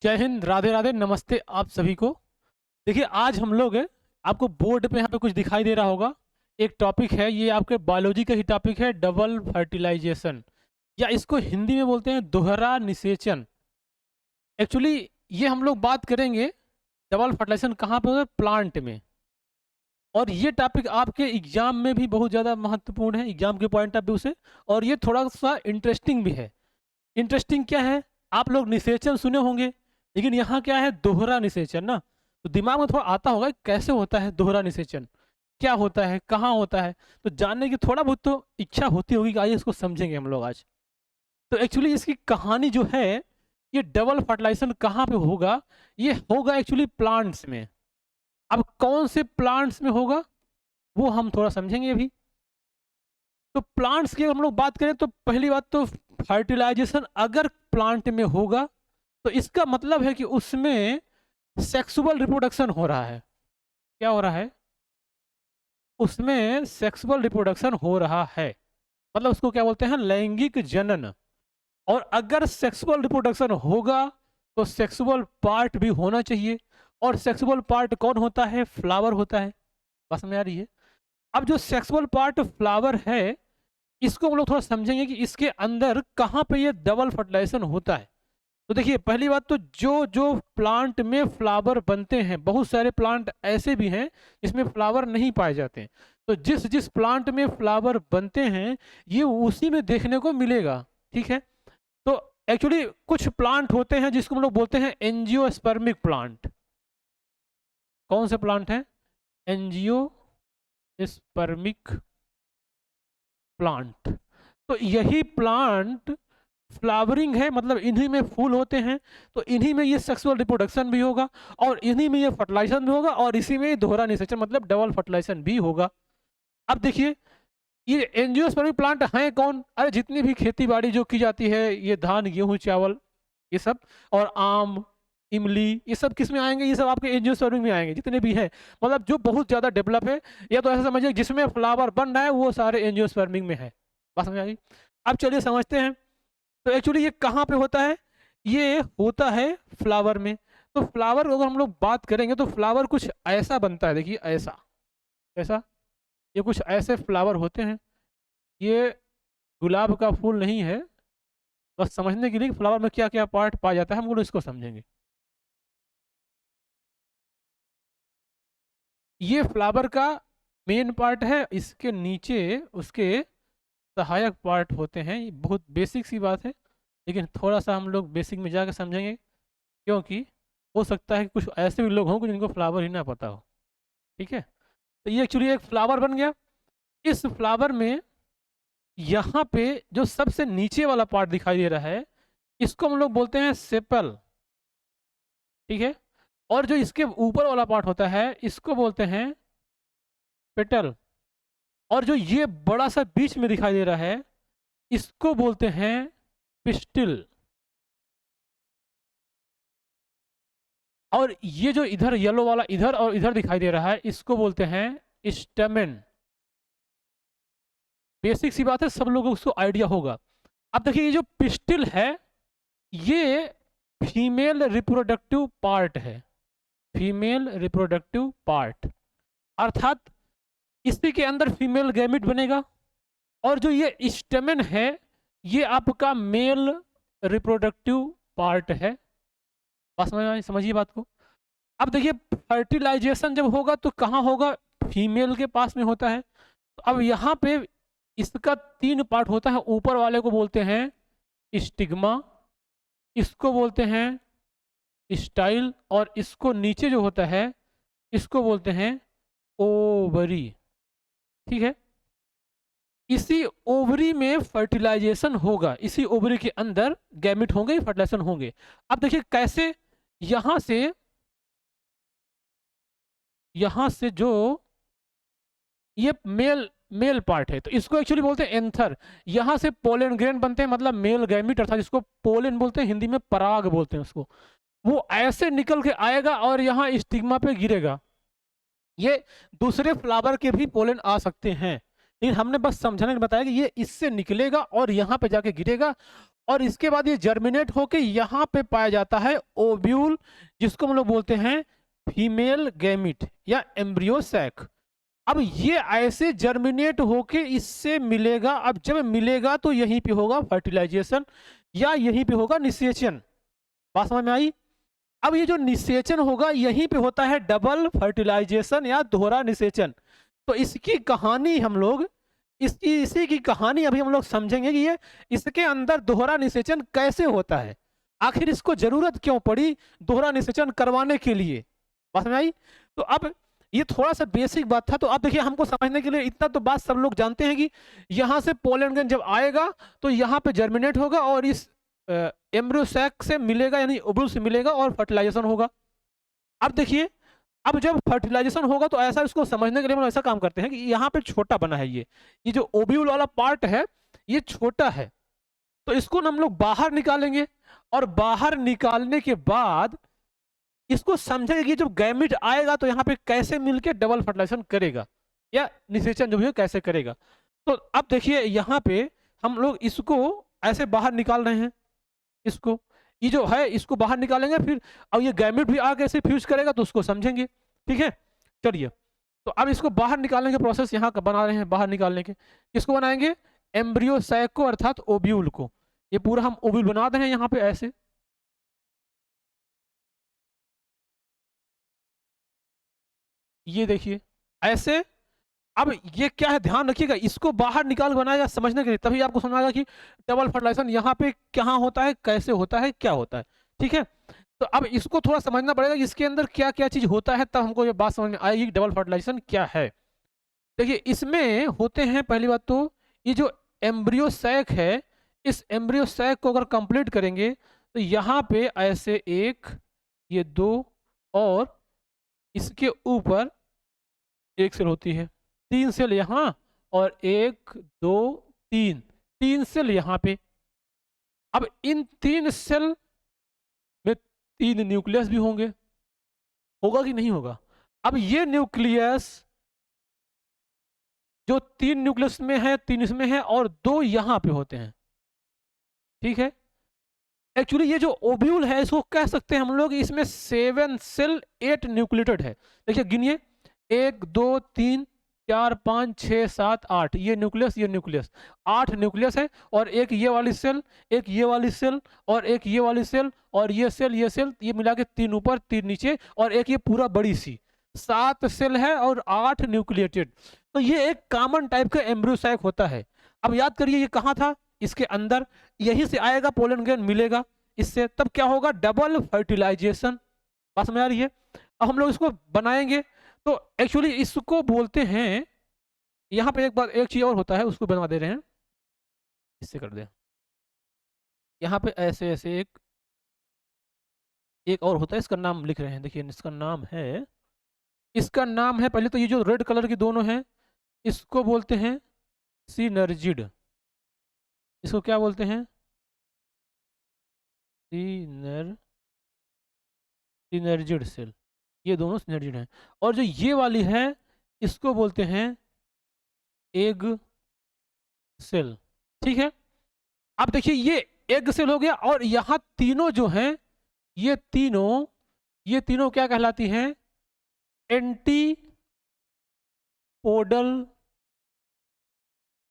जय हिंद, राधे राधे, नमस्ते आप सभी को। देखिए आज हम लोग आपको बोर्ड पे यहाँ पे कुछ दिखाई दे रहा होगा। एक टॉपिक है, ये आपके बायोलॉजी का ही टॉपिक है, डबल फर्टिलाइजेशन, या इसको हिंदी में बोलते हैं दोहरा निषेचन। एक्चुअली ये हम लोग बात करेंगे डबल फर्टिलाइजेशन कहाँ पे होता है, प्लांट में। और ये टॉपिक आपके एग्जाम में भी बहुत ज़्यादा महत्वपूर्ण है, एग्जाम के पॉइंट ऑफ व्यू से। और ये थोड़ा सा इंटरेस्टिंग भी है। इंटरेस्टिंग क्या है, आप लोग निषेचन सुने होंगे, लेकिन यहाँ क्या है, दोहरा निषेचन ना। तो दिमाग में थोड़ा आता होगा कि कैसे होता है दोहरा निषेचन, क्या होता है, कहाँ होता है। तो जानने की थोड़ा बहुत तो इच्छा होती होगी कि आइए इसको समझेंगे हम लोग आज। तो एक्चुअली इसकी कहानी जो है, ये डबल फर्टिलाइजेशन कहाँ पे होगा, ये होगा एक्चुअली प्लांट्स में। अब कौन से प्लांट्स में होगा वो हम थोड़ा समझेंगे अभी। तो प्लांट्स की अगर हम लोग बात करें तो पहली बात तो फर्टिलाइजेशन अगर प्लांट में होगा तो इसका मतलब है कि उसमें सेक्सुअल रिप्रोडक्शन हो रहा है। क्या हो रहा है, उसमें सेक्सुअल रिप्रोडक्शन हो रहा है, मतलब उसको क्या बोलते हैं, लैंगिक जनन। और अगर सेक्सुअल रिप्रोडक्शन होगा तो सेक्सुअल पार्ट भी होना चाहिए। और सेक्सुअल पार्ट कौन होता है, फ्लावर होता है। बात समझ आ रही है। अब जो सेक्सुअल पार्ट फ्लावर है, इसको हम लोग थोड़ा समझेंगे कि इसके अंदर कहाँ पे ये डबल फर्टिलाइजेशन होता है। तो देखिए पहली बात तो जो जो प्लांट में फ्लावर बनते हैं, बहुत सारे प्लांट ऐसे भी हैं जिसमें फ्लावर नहीं पाए जाते हैं। तो जिस जिस प्लांट में फ्लावर बनते हैं ये उसी में देखने को मिलेगा। ठीक है। तो एक्चुअली कुछ प्लांट होते हैं जिसको हम लोग बोलते हैं एंजियोस्पर्मिक प्लांट। कौन से प्लांट हैं, एंजियोस्पर्मिक प्लांट। तो यही प्लांट फ्लावरिंग है, मतलब इन्हीं में फूल होते हैं। तो इन्हीं में ये सेक्सुअल रिप्रोडक्शन भी होगा और इन्हीं में ये फर्टिलाइजेशन भी होगा और इसी में दोहरा निषेचन मतलब डबल फर्टिलाइजेशन भी होगा। अब देखिए ये एंजियोस्पर्मिक प्लांट हैं कौन, अरे जितनी भी खेती बाड़ी जो की जाती है, ये धान गेहूं चावल ये सब, और आम इमली, ये सब किस में आएंगे, ये सब आपके एंजियोस्पर्मिक में आएंगे जितने भी हैं। मतलब जो बहुत ज़्यादा डेवलप है, या तो ऐसा समझिए जिसमें फ्लावर बन रहा है वो सारे एंजियोस्पर्मिक में है। बात समझ आ गई। अब चलिए समझते हैं। तो एक्चुअली ये कहाँ पे होता है, ये होता है फ्लावर में। तो फ्लावर अगर हम लोग बात करेंगे तो फ्लावर कुछ ऐसा बनता है, देखिए ऐसा ऐसा, ये कुछ ऐसे फ्लावर होते हैं। ये गुलाब का फूल नहीं है, बस समझने के लिए फ्लावर में क्या क्या पार्ट पाया जाता है हम लोग इसको समझेंगे। ये फ्लावर का मेन पार्ट है, इसके नीचे उसके सहायक पार्ट होते हैं। ये बहुत बेसिक सी बात है, लेकिन थोड़ा सा हम लोग बेसिक में जाकर समझेंगे, क्योंकि हो सकता है कि कुछ ऐसे भी लोग हों कि जिनको फ्लावर ही ना पता हो। ठीक है। तो ये एक्चुअली एक फ्लावर बन गया। इस फ्लावर में यहाँ पे जो सबसे नीचे वाला पार्ट दिखाई दे रहा है, इसको हम लोग बोलते हैं सेपल। ठीक है। और जो इसके ऊपर वाला पार्ट होता है इसको बोलते हैं पेटल। और जो ये बड़ा सा बीच में दिखाई दे रहा है इसको बोलते हैं पिस्टिल। और ये जो इधर येलो वाला इधर और इधर दिखाई दे रहा है इसको बोलते हैं स्टेमेन। बेसिक सी बात है, सब लोगों को उसको आइडिया होगा। अब देखिए ये जो पिस्टिल है ये फीमेल रिप्रोडक्टिव पार्ट है, फीमेल रिप्रोडक्टिव पार्ट, अर्थात इसी के अंदर फीमेल गैमिट बनेगा। और जो ये स्टेमेन है ये आपका मेल रिप्रोडक्टिव पार्ट है। बात समझिए बात को। अब देखिए फर्टिलाइजेशन जब होगा तो कहाँ होगा, फीमेल के पास में होता है। तो अब यहाँ पे इसका तीन पार्ट होता है। ऊपर वाले को बोलते हैं स्टिग्मा, इसको बोलते हैं स्टाइल, और इसको नीचे जो होता है इसको बोलते हैं ओवरी। ठीक है। इसी ओवरी में फर्टिलाइजेशन होगा, इसी ओवरी के अंदर गैमिट होंगे, फर्टिलाइजेशन होंगे। अब देखिए कैसे, यहां से जो ये मेल मेल पार्ट है तो इसको एक्चुअली बोलते हैं एंथर। यहां से पोलन ग्रेन बनते हैं, मतलब मेल गैमिट, अर्थात जिसको पोलन बोलते हैं, हिंदी में पराग बोलते हैं उसको। वो ऐसे निकल के आएगा और यहाँ स्टिग्मा पे गिरेगा। ये दूसरे फ्लावर के भी पोलन आ सकते हैं, लेकिन हमने बस समझाने के बताया कि ये इससे निकलेगा और यहाँ पे जाके गिरेगा। और इसके बाद ये जर्मिनेट होके यहाँ पे पाया जाता है ओव्यूल, जिसको हम लोग बोलते हैं फीमेल गैमिट या एम्ब्रियो सैक। अब ये ऐसे जर्मिनेट होके इससे मिलेगा। अब जब मिलेगा तो यहीं पे होगा फर्टिलाइजेशन या यहीं पे होगा निषेचन। बात समझ में आई? अब ये जो निषेचन होगा यहीं पे होता है डबल फर्टिलाइजेशन या दोहरा निषेचन। तो इसकी कहानी हम लोग इसी की कहानी अभी हम लोग समझेंगे कि ये इसके अंदर दोहरा निषेचन कैसे होता है, आखिर इसको जरूरत क्यों पड़ी दोहरा निषेचन करवाने के लिए। बात समझ आई? तो अब ये थोड़ा सा बेसिक बात था। तो अब देखिए हमको समझने के लिए इतना तो बात सब लोग जानते हैं कि यहाँ से पोलन ग्रेन जब आएगा तो यहाँ पे जर्मिनेट होगा और इस एम्ब्रियो सैक से मिलेगा यानी ओव्यूल से मिलेगा और फर्टिलाइजेशन होगा। अब देखिए अब जब फर्टिलाइजेशन होगा तो ऐसा इसको समझने के लिए हम ऐसा काम करते हैं कि यहाँ पे छोटा बना है, ये जो ओव्यूल वाला पार्ट है ये छोटा है, तो इसको हम लोग बाहर निकालेंगे और बाहर निकालने के बाद इसको समझेंगे कि जब गैमिट आएगा तो यहाँ पे कैसे मिलके डबल फर्टिलाइजेशन करेगा या निषेचन जो भी है कैसे करेगा। तो अब देखिए यहाँ पे हम लोग इसको ऐसे बाहर निकाल रहे हैं, इसको ये जो है इसको बाहर निकालेंगे, फिर अब ये गैमिट भी आके ऐसे फ्यूज करेगा तो उसको समझेंगे। ठीक है, चलिए तो अब इसको बाहर निकालने के प्रोसेस यहाँ का बना रहे हैं। बाहर निकालने के किसको बनाएंगे? एम्ब्रियो सैक को अर्थात ओव्यूल को। ये पूरा हम ओव्यूल बना रहे हैं यहाँ पे ऐसे। ये देखिए ऐसे। अब ये क्या है ध्यान रखिएगा, इसको बाहर निकाल बनाया समझने के लिए, तभी आपको समझ आएगा कि डबल फर्टिलाइजेशन यहाँ पे कहाँ होता है, कैसे होता है, क्या होता है। ठीक है, तो अब इसको थोड़ा समझना पड़ेगा कि इसके अंदर क्या क्या चीज होता है, तब हमको ये बात समझ में आएगी डबल फर्टिलाइजेशन क्या है। देखिए इसमें होते हैं पहली बात तो ये जो एम्ब्रियो सैक है, इस एम्ब्रियो सैक को अगर कंप्लीट करेंगे तो यहाँ पे ऐसे एक, ये दो और इसके ऊपर एक सेल होती है, 3 सेल यहाँ और 1 2 3 सेल यहाँ पे। अब इन 3 सेल में 3 न्यूक्लियस भी होंगे, होगा कि नहीं होगा? अब ये न्यूक्लियस जो 3 न्यूक्लियस में है, 3 इसमें है और 2 यहाँ पे होते हैं। ठीक है, एक्चुअली ये जो ओव्यूल है इसको कह सकते हैं हम लोग, इसमें 7 सेल 8 न्यूक्लिएटेड है। देखिए गिनिए, 1 2 3 4 5 6 7 8, ये न्यूक्लियस 8 न्यूक्लियस है और एक ये वाली सेल, एक ये वाली सेल और एक ये वाली सेल और ये सेल ये मिला के 3 ऊपर 3 नीचे और एक ये पूरा बड़ी सी 7 सेल है और 8 न्यूक्लिएटेड। तो ये एक कॉमन टाइप का एम्ब्रियो सैक होता है। अब याद करिए ये कहाँ था, इसके अंदर, यहीं से आएगा पोलन ग्रेन मिलेगा इससे, तब क्या होगा डबल फर्टिलाइजेशन। बात समझ आ रही है? अब हम लोग इसको बनाएंगे तो एक्चुअली इसको बोलते हैं, यहाँ पे एक बार एक चीज और होता है उसको बना दे रहे हैं, इससे कर दें। यहाँ पे ऐसे ऐसे एक और होता है, इसका नाम लिख रहे हैं। देखिए इसका नाम है पहले तो ये जो रेड कलर की दोनों हैं इसको बोलते हैं सिनर्जिड। इसको क्या बोलते हैं? Synergid cell. ये दोनों सिनर्जिड हैं। और जो ये वाली है इसको बोलते हैं एग सेल। ठीक है, अब देखिए ये एग सेल हो गया और यहाँ तीनों जो हैं ये तीनों क्या कहलाती हैं? Antipodal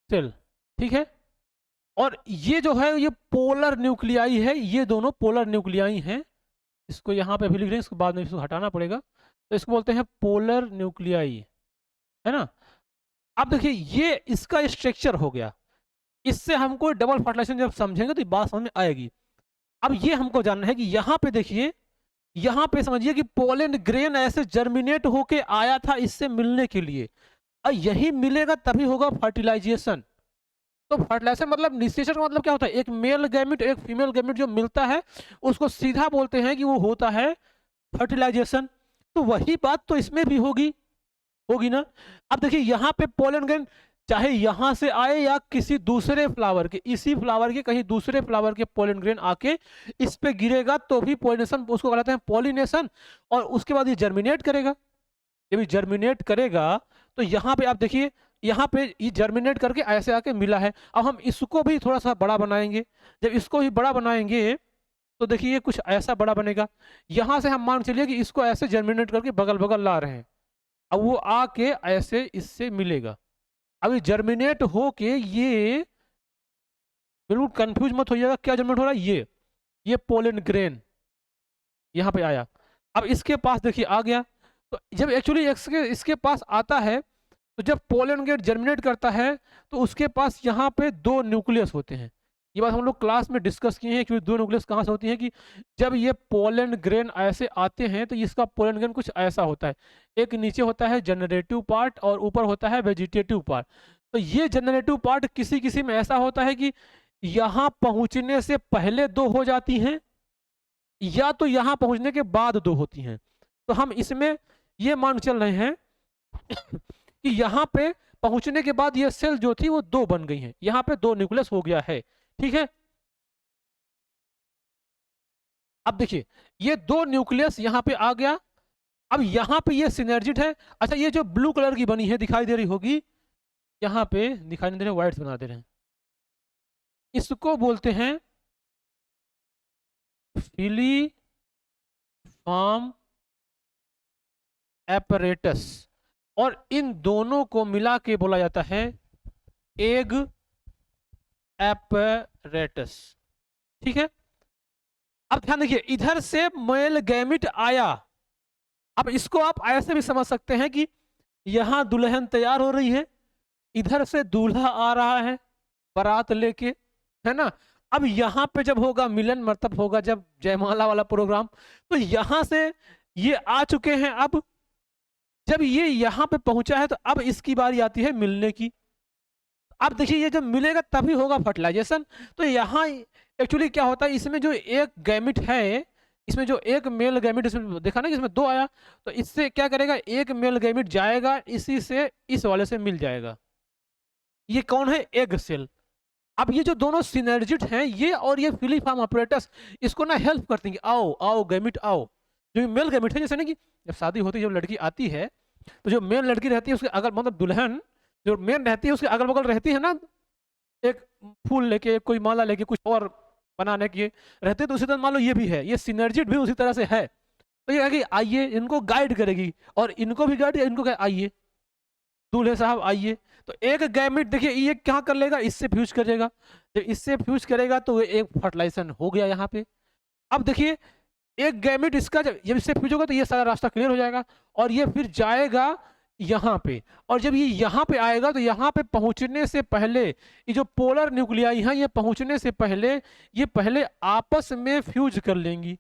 cell. ठीक है, और ये जो है ये पोलर न्यूक्लियाई है, ये दोनों पोलर न्यूक्लियाई हैं। इसको यहाँ पे भी लिख रहे हैं, इसको बाद में इसको हटाना पड़ेगा, तो इसको बोलते हैं पोलर न्यूक्लियाई, है ना। अब देखिए ये इसका स्ट्रक्चर हो गया, इससे हमको डबल फर्टिलाइजेशन जब समझेंगे तो बात समझ में आएगी। अब ये हमको जानना है कि यहाँ पे देखिए, यहाँ पे समझिए कि पोलन ग्रेन ऐसे जर्मिनेट होके आया था इससे मिलने के लिए, और यही मिलेगा तभी होगा फर्टिलाइजेशन। तो फर्टिलाइजेशन मतलब निषेचन का मतलब क्या होता है? एक मेल गैमेट एक फीमेल गैमेट जो मिलता है उसको सीधा बोलते हैं कि वो होता है फर्टिलाइजेशन। तो वही बात तो इसमें भी होगी ना। अब देखिए यहाँ पे पोलन ग्रेन चाहे यहाँ से आए या किसी दूसरे फ्लावर के, इसी फ्लावर के कहीं दूसरे फ्लावर के पोलन ग्रेन आके इस पे गिरेगा तो भी पोलिनेशन, उसको कहते हैं पोलिनेशन। और उसके बाद ये जर्मिनेट करेगा। जब ये जर्मिनेट करेगा तो यहाँ पे आप देखिए यहाँ पे ये जर्मिनेट करके ऐसे आके मिला है। अब हम इसको भी थोड़ा सा बड़ा बनाएंगे। जब इसको भी बड़ा बनाएंगे तो देखिए ये कुछ ऐसा बड़ा बनेगा। यहाँ से हम मान चलिए कि इसको ऐसे जर्मिनेट करके बगल बगल ला रहे हैं। अब वो आके ऐसे इससे मिलेगा। अभी जर्मिनेट हो के ये बिल्कुल कंफ्यूज मत होइएगा क्या जर्मिनेट हो रहा है। ये पोलन ग्रेन यहाँ पे आया। अब इसके पास देखिए आ गया। तो जब एक्चुअली इसके पास आता है तो जब पोलन ग्रेन जर्मिनेट करता है तो उसके पास यहाँ पे 2 न्यूक्लियस होते हैं। ये बात हम लोग क्लास में डिस्कस किए हैं कि 2 न्यूक्लियस कहाँ से होती हैं कि जब ये पोलन ग्रेन ऐसे आते हैं तो इसका पोलन ग्रेन कुछ ऐसा होता है। एक नीचे होता है जनरेटिव पार्ट और ऊपर होता है वेजिटेटिव पार्ट। तो ये जनरेटिव पार्ट किसी किसी में ऐसा होता है कि यहाँ पहुँचने से पहले 2 हो जाती हैं या तो यहाँ पहुँचने के बाद 2 होती हैं। तो हम इसमें ये मान चल रहे हैं कि यहाँ पे पहुंचने के बाद ये सेल जो थी वो 2 बन गई हैं। यहाँ पे 2 न्यूक्लियस हो गया है। ठीक है, अब देखिए ये 2 न्यूक्लियस यहाँ पे आ गया। अब यहाँ पे ये सिनर्जिड है। अच्छा ये जो ब्लू कलर की बनी है दिखाई दे रही होगी, यहाँ पे दिखाई नहीं दे रहे, व्हाइट बना दे रहे हैं, इसको बोलते हैं फिलीफॉर्म एपरेटस। और इन दोनों को मिला के बोला जाता है एग एपरेटस। ठीक है, अब ध्यान देखिए इधर से मेल गैमिट आया। अब इसको आप ऐसे भी समझ सकते हैं कि यहां दुल्हन तैयार हो रही है, इधर से दूल्हा आ रहा है बारात लेके, है ना। अब यहां पे जब होगा मिलन, मतलब होगा जब जयमाला वाला प्रोग्राम, तो यहां से ये आ चुके हैं। अब जब ये यहाँ पे पहुंचा है तो अब इसकी बारी आती है मिलने की। अब देखिए ये जब मिलेगा तभी होगा फर्टिलाइजेशन। तो यहाँ एक्चुअली क्या होता है, इसमें जो एक गैमिट है, इसमें जो एक मेल गैमिट, इसमें देखा ना कि इसमें 2 आया, तो इससे क्या करेगा, एक मेल गैमिट जाएगा इसी से इस वाले से मिल जाएगा। ये कौन है, एग सेल। अब ये जो दोनों सिनर्जिट हैं, ये और ये फिलीफॉर्म ऑपरेटस, इसको ना हेल्प करते हैं कि आओ आओ गैमिट आओ। जो मेल गैमिट है, जैसे ना कि जब शादी होती है, जब लड़की आती है तो जो मेन लड़की रहती है उसके अगल, मतलब दुल्हन जो मेन रहती है उसके अगल बगल रहती है ना, एक फूल लेके, कोई माला लेके, कुछ और बनाने के रहते हैं। तो उसी तरह मान लो ये भी है, ये सिनर्जिट भी उसी तरह से है। तो ये है कि आइए, इनको गाइड करेगी और इनको भी गाइड, इनको आइए दूल्हे साहब आइए। तो एक गैमिट देखिए ये क्या कर लेगा, इससे फ्यूज करेगा। जब इससे फ्यूज करेगा तो एक फर्टिलाइजेशन हो गया यहाँ पे। अब देखिए एक गैमिट इसका जब इससे फ्यूज होगा तो ये सारा रास्ता क्लियर हो जाएगा और ये फिर जाएगा यहाँ पे। और जब ये यहाँ पे आएगा तो यहाँ पे पहुँचने से पहले ये जो पोलर न्यूक्लियाई हैं, ये पहुँचने से पहले ये पहले आपस में फ्यूज कर लेंगी।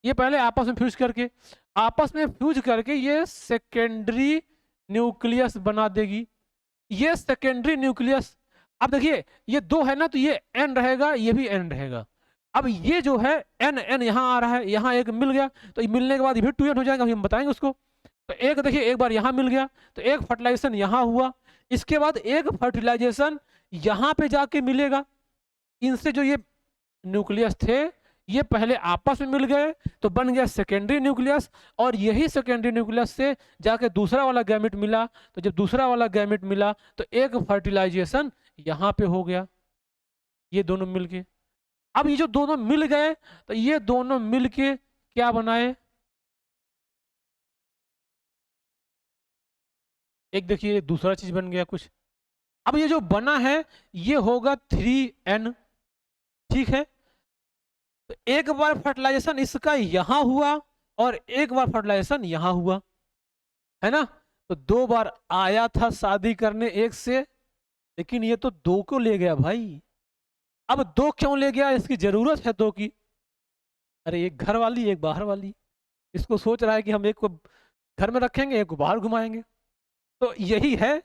ये पहले आपस में फ्यूज करके ये सेकेंडरी न्यूक्लियस बना देगी। ये सेकेंडरी न्यूक्लियस, अब देखिए ये 2 है ना, तो ये एन रहेगा, ये भी एन रहेगा। अब ये जो है एन एन यहाँ आ रहा है, यहाँ एक मिल गया, तो मिलने के बाद ये भी 2n हो जाएगा, हम बताएंगे उसको। तो एक देखिए एक बार यहाँ मिल गया तो एक फर्टिलाइजेशन यहाँ हुआ, इसके बाद एक फर्टिलाइजेशन यहाँ पे जाके मिलेगा। इनसे जो ये न्यूक्लियस थे ये पहले आपस में मिल गए तो बन गया सेकेंडरी न्यूक्लियस, और यही सेकेंडरी न्यूक्लियस से जाके दूसरा वाला गैमेट मिला। तो जब दूसरा वाला गैमेट मिला तो एक फर्टिलाइजेशन यहाँ पे हो गया, ये दोनों मिल के। अब ये जो दोनों मिल गए तो ये दोनों मिल के क्या बनाए, एक देखिए दूसरा चीज बन गया कुछ। अब ये जो बना है ये होगा 3n। ठीक है, तो एक बार फर्टिलाइजेशन इसका यहां हुआ और एक बार फर्टिलाइजेशन यहां हुआ, है ना। तो 2 बार आया था शादी करने एक से, लेकिन ये तो 2 को ले गया भाई। अब 2 क्यों ले गया, इसकी जरूरत है 2 की। अरे एक घर वाली एक बाहर वाली, इसको सोच रहा है कि हम एक को घर में रखेंगे एक को बाहर घुमाएंगे। तो यही है।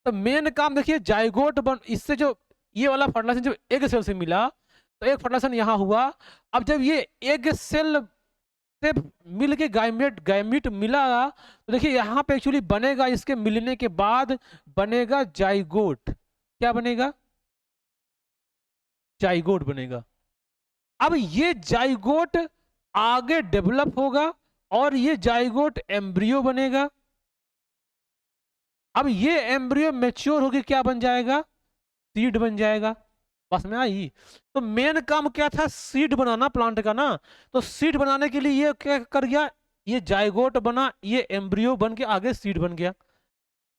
तो मेन काम देखिए जाइगोट बन, इससे जो ये वाला फर्टिलाइजेशन जो एग सेल से मिला तो एक फर्टिलाइजेशन यहाँ हुआ। अब जब ये एग सेल से मिल के गैमीट मिला तो देखिए यहाँ पे एक्चुअली बनेगा, इसके मिलने के बाद बनेगा जाइगोट। क्या बनेगा, जाइगोट बनेगा। अब ये जाइगोट आगे डेवलप होगा और ये जाइगोट एम्ब्रियो बनेगा। अब ये एम्ब्रियो मैच्योर होके क्या बन जाएगा, सीड बन जाएगा। बस में आई। तो मेन काम क्या था, सीड बनाना प्लांट का ना। तो सीड बनाने के लिए ये क्या कर गया, ये जाइगोट बना, ये एम्ब्रियो बन के आगे सीड बन गया।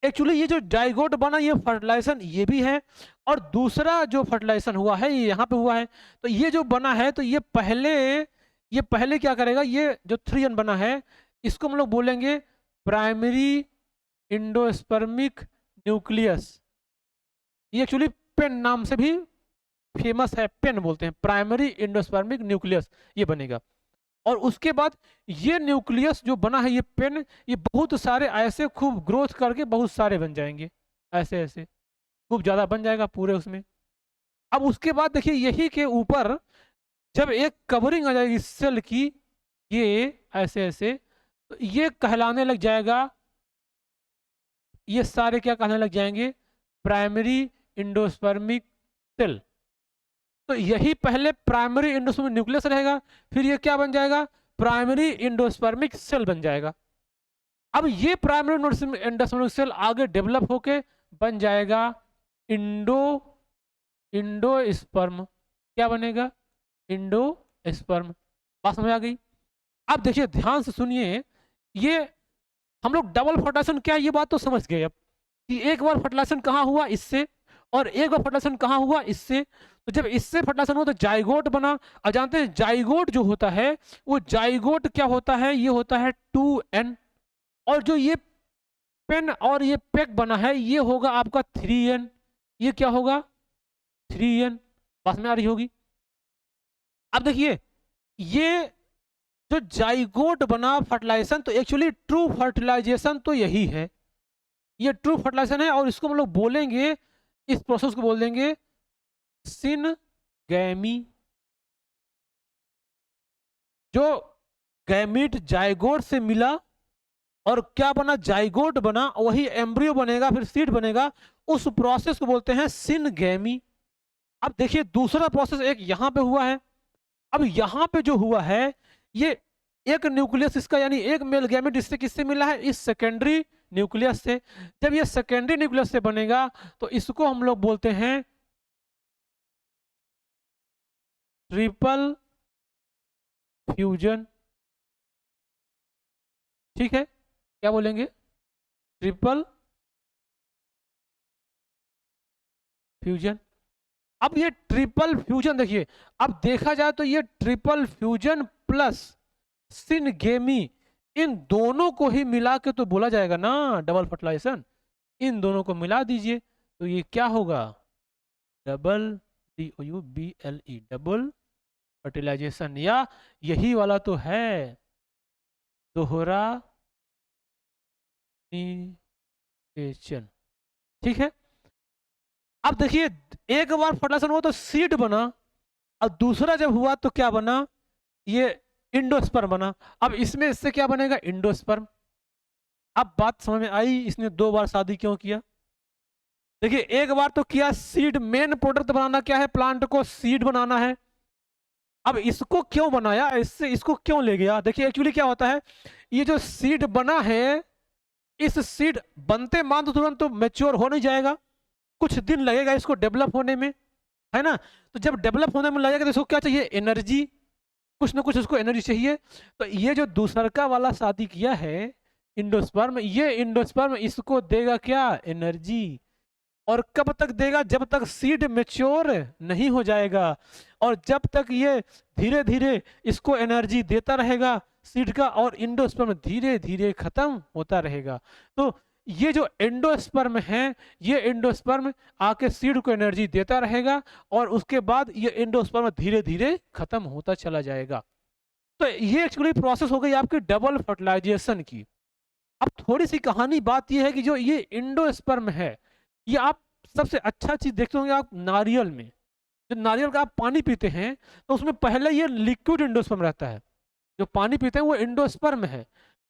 एक्चुअली ये जो जाइगोट बना ये फर्टिलाइजेशन ये भी है, और दूसरा जो फर्टिलाइजेशन हुआ है ये यहाँ पे हुआ है। तो ये जो बना है तो ये पहले क्या करेगा, ये जो 3n बना है इसको हम लोग बोलेंगे प्राइमरी इंडोस्पर्मिक न्यूक्लियस। ये एक्चुअली पेन नाम से भी फेमस है, पेन बोलते हैं, प्राइमरी इंडोस्पर्मिक न्यूक्लियस ये बनेगा। और उसके बाद ये न्यूक्लियस जो बना है ये पेन, ये बहुत सारे ऐसे खूब ग्रोथ करके बहुत सारे बन जाएंगे, ऐसे ऐसे खूब ज्यादा बन जाएगा पूरे उसमें। अब उसके बाद देखिए यही के ऊपर जब एक कवरिंग आ जाएगी सेल की, ये ऐसे ऐसे, तो ये कहलाने लग जाएगा, ये सारे क्या कहने लग जाएंगे, प्राइमरी इंडोस्पर्मिक सेल। तो यही पहले प्राइमरी इंडोस्पर्मिक न्यूक्लियस रहेगा, फिर ये क्या बन जाएगा, प्राइमरी इंडोस्पर्मिक सेल बन जाएगा। अब ये प्राइमरी इंडोस्पर्मिक सेल आगे डेवलप होके बन जाएगा इंडोस्पर्म। क्या बनेगा, इंडोस्पर्म। बात समझ आ गई। अब देखिए ध्यान से सुनिए, ये हम लोग डबल फर्टिलाइजेशन क्या है ये बात तो समझ गए अब, कि एक बार फर्टिलाइजेशन कहाँ हुआ, इससे, और एक बार फर्टिलाइजेशन कहाँ हुआ, इससे। तो जब इससे फर्टिलाइजेशन हुआ तो जाइगोट बना। और जानते हैं जाइगोट जो होता है, वो जाइगोट क्या होता है, ये होता है 2n। और जो ये पेन और ये पेक बना है ये होगा आपका 3n। ये क्या होगा, 3n। बात में आ रही होगी। अब देखिए ये जो जाइगोट बना फर्टिलाइजेशन, तो एक्चुअली ट्रू फर्टिलाइजेशन तो यही है, ये ट्रू फर्टिलाइजेशन है। और इसको हम लोग बोलेंगे, इस प्रोसेस को बोल देंगे सिनगैमी। जो गैमीट जाइगोट से मिला और क्या बना, जाइगोट बना, वही एम्ब्रियो बनेगा, फिर सीड बनेगा, उस प्रोसेस को बोलते हैं सिनगैमी। अब देखिए दूसरा प्रोसेस एक यहां पे हुआ है। अब यहां पे जो हुआ है, ये एक न्यूक्लियस इसका, यानी एक मेल गैमेट इससे किससे मिला है, इस सेकेंडरी न्यूक्लियस से। जब ये सेकेंडरी न्यूक्लियस से बनेगा तो इसको हम लोग बोलते हैं ट्रिपल फ्यूजन। ठीक है, क्या बोलेंगे, ट्रिपल फ्यूजन। अब ये ट्रिपल फ्यूजन देखिए, अब देखा जाए तो ये ट्रिपल फ्यूजन प्लस सिनगेमी, इन दोनों को ही मिला के तो बोला जाएगा ना डबल फर्टिलाइजेशन। इन दोनों को मिला दीजिए तो ये क्या होगा, डबल DOUBLE, डबल फर्टिलाइजेशन। या यही वाला तो है दोहरा निषेचन। ठीक है। अब देखिए एक बार फर्टिलाइजेशन हुआ तो सीड बना, और दूसरा जब हुआ तो क्या बना, ये इंडोस्पर्म बना। अब इसमें इससे क्या बनेगा, इंडोस्पर्म। अब बात समझ में आई, इसने 2 बार शादी क्यों किया। देखिए एक बार तो किया सीड, मेन प्रोडक्ट बनाना क्या है, प्लांट को सीड बनाना है। अब इसको क्यों बनाया, इससे इसको क्यों ले गया। देखिए एक्चुअली क्या होता है, ये जो सीड बना है, इस सीड बनते मान तो तुरंत तो मैच्योर हो नहीं जाएगा, कुछ दिन लगेगा इसको डेवलप होने में, है ना। तो जब डेवलप होने में लगेगा तो इसको क्या चाहिए, एनर्जी, कुछ ना कुछ उसको एनर्जी चाहिए। तो ये जो दूसरका वाला शादी किया है इंडोस्पर्म, ये इंडोस्पर्म इसको देगा क्या, एनर्जी। और कब तक देगा, जब तक सीड मैच्योर नहीं हो जाएगा, और जब तक ये धीरे धीरे इसको एनर्जी देता रहेगा सीड का, और इंडोस्पर्म धीरे धीरे खत्म होता रहेगा। तो ये जो एंडोस्पर्म है, ये एंडोस्पर्म आके सीड को एनर्जी देता रहेगा, और उसके बाद ये एंडोस्पर्म धीरे धीरे खत्म होता चला जाएगा। तो ये एक्चुअली प्रोसेस हो गई आपकी डबल फर्टिलाइजेशन की। अब थोड़ी सी कहानी बात ये है कि जो ये इंडोस्पर्म है, ये आप सबसे अच्छा चीज देखते होंगे आप नारियल में, जो नारियल का आप पानी पीते हैं तो उसमें पहले ये लिक्विड इंडोस्पर्म रहता है, जो पानी पीते हैं वो इंडोस्पर्म है।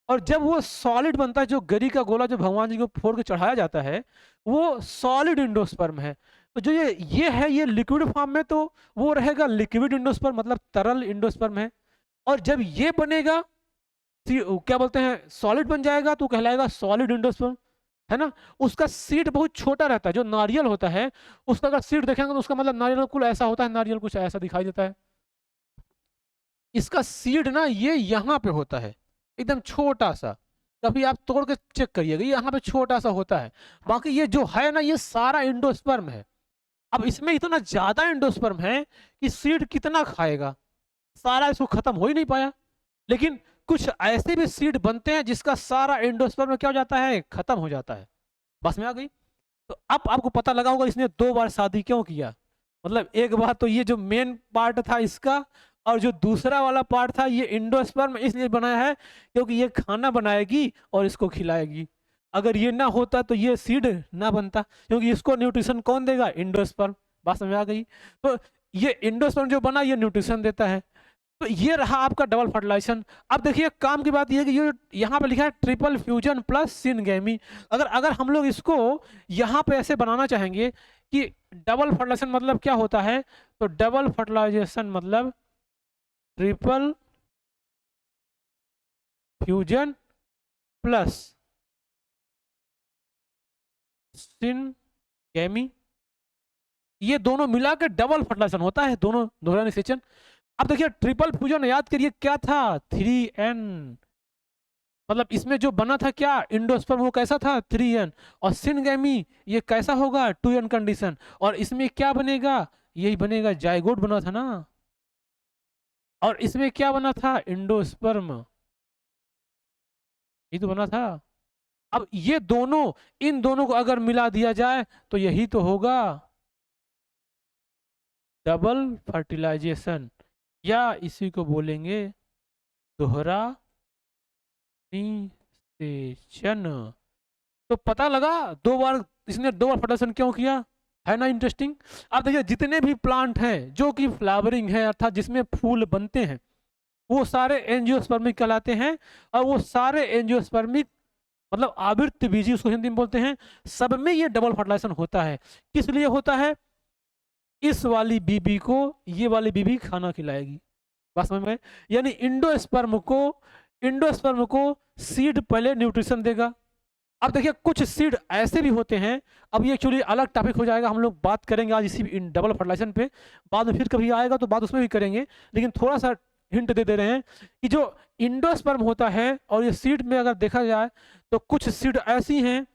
और जब वो सॉलिड बनता है, जो गरी का गोला जो भगवान जी को फोड़ के चढ़ाया जाता है, वो सॉलिड इंडोस्पर्म है। तो जो ये है, ये लिक्विड फॉर्म में, तो वो रहेगा लिक्विड इंडोस्पर्म, मतलब तरल इंडोस्पर्म है। और जब ये बनेगा क्या बोलते हैं, सॉलिड बन जाएगा तो कहलाएगा सॉलिड इंडोस्पर्म। है ना, उसका सीड बहुत छोटा रहता है। जो नारियल होता है उसका अगर सीड देखेंगे तो उसका मतलब नारियल कुल ऐसा होता है, नारियल कुछ ऐसा दिखाई देता है। इसका सीड ना ये यहाँ पे होता है, एकदम छोटा सा। कभी आप तोड़ के चेक करिएगा, यहाँ पे छोटा सा होता है। बाकी ये जो है ना, ये सारा एंडोस्पर्म है। अब इसमें इतना ज्यादा एंडोस्पर्म है कि सीड कितना खाएगा, सारा इसको खत्म हो ही नहीं पाया। लेकिन कुछ ऐसे भी सीड बनते हैं जिसका सारा एंडोस्पर्म क्या हो जाता है, खत्म हो जाता है। बस में आ गई। तो अब आपको पता लगा होगा इसने 2 बार शादी क्यों किया। मतलब एक बार तो ये जो मेन पार्ट था इसका, और जो दूसरा वाला पार्ट था ये एंडोस्पर्म इसलिए बनाया है क्योंकि ये खाना बनाएगी और इसको खिलाएगी। अगर ये ना होता तो ये सीड ना बनता, क्योंकि इसको न्यूट्रिशन कौन देगा, एंडोस्पर्म। बात समझ आ गई। तो ये एंडोस्पर्म जो बना ये न्यूट्रिशन देता है। तो ये रहा आपका डबल फर्टिलाइजेशन। अब देखिए काम की बात ये है कि ये यहाँ पे लिखा है ट्रिपल फ्यूजन प्लस सिनगेमी। अगर अगर हम लोग इसको यहाँ पे ऐसे बनाना चाहेंगे कि डबल फर्टिलाइजेशन मतलब क्या होता है, तो डबल फर्टिलाइजेशन मतलब ट्रिपल फ्यूजन प्लस सिनगेमी, ये दोनों मिला के डबल फर्टिलाइजेशन होता है, दोनों दोहरा निषेचन। अब देखिए ट्रिपल फ्यूजन याद करिए क्या था, 3n। मतलब इसमें जो बना था क्या, इंडोस्पर्म, वो कैसा था, 3n। और सिनगेमी ये कैसा होगा, 2n कंडीशन। और इसमें क्या बनेगा, यही बनेगा, जाइगोट बना था ना। और इसमें क्या बना था, इंडोस्पर्म, यही तो बना था। अब ये दोनों, इन दोनों को अगर मिला दिया जाए तो यही तो होगा डबल फर्टिलाइजेशन, या इसी को बोलेंगे दोहरा निषेचन। तो पता लगा 2 बार, इसने 2 बार फर्टिलाइजेशन क्यों किया, है ना इंटरेस्टिंग। अब देखिए जितने भी प्लांट हैं जो कि फ्लावरिंग है अर्थात जिसमें फूल बनते हैं, वो सारे एंजियोस्पर्मिक कहलाते हैं। और वो सारे एंजियोस्पर्मिक मतलब आवृत्त बीजी उसको हिंदी में बोलते हैं, सब में ये डबल फर्टिलाइजेशन होता है। किस लिए होता है, इस वाली बीबी को ये वाली बीबी खाना खिलाएगी। बात समझ में, यानी इंडोस्पर्म को सीड पहले न्यूट्रिशन देगा। अब देखिए कुछ सीड ऐसे भी होते हैं, अब ये एक्चुअली अलग टॉपिक हो जाएगा, हम लोग बात करेंगे आज इसी डबल फर्टिलाइजेशन पे, बाद में फिर कभी आएगा तो बात उसमें भी करेंगे। लेकिन थोड़ा सा हिंट दे रहे हैं कि जो इंडोस्पर्म होता है और ये सीड में अगर देखा जाए तो कुछ सीड ऐसी हैं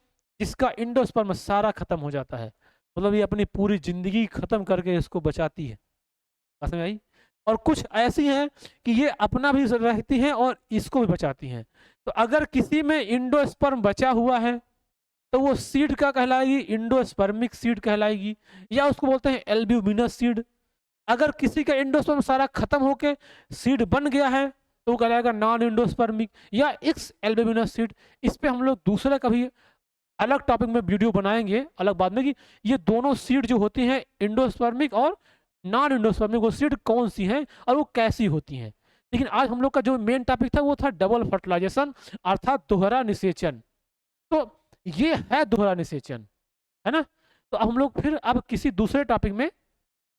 जिसका इंडोस्पर्म सारा खत्म हो जाता है। मतलब ये अपनी पूरी जिंदगी खत्म करके इसको बचाती है, समझ में आई। और कुछ ऐसी हैं कि ये अपना भी रहती हैं और इसको भी बचाती हैं। तो अगर किसी में इंडोस्पर्म बचा हुआ है तो वो सीड का कहलाएगी, इंडोस्पर्मिक सीड कहलाएगी, या उसको बोलते हैं एल्ब्यूमिनस सीड। अगर किसी का इंडोस्पर्म सारा खत्म होके सीड बन गया है तो वो कहलाएगा नॉन इंडोस्पर्मिक या एक्स एल्ब्यूमिनस सीड। इस पे हम लोग दूसरा कभी अलग टॉपिक में वीडियो बनाएंगे अलग बाद में कि ये दोनों सीड जो होती हैं इंडोस्पर्मिक और नॉन इंडोस्पर्मिक, वो सीड कौन सी हैं और वो कैसी होती हैं। लेकिन आज हम लोग का जो मेन टॉपिक था वो था डबल फर्टिलाइजेशन अर्थात दोहरा निषेचन। तो ये है दोहरा निषेचन, है ना। तो अब हम लोग फिर अब किसी दूसरे टॉपिक में,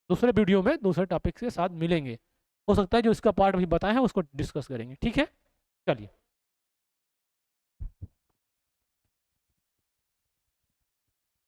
दूसरे वीडियो में दूसरे टॉपिक के साथ मिलेंगे। हो सकता है जो इसका पार्ट अभी बताए हैं उसको डिस्कस करेंगे, ठीक है। चलिए।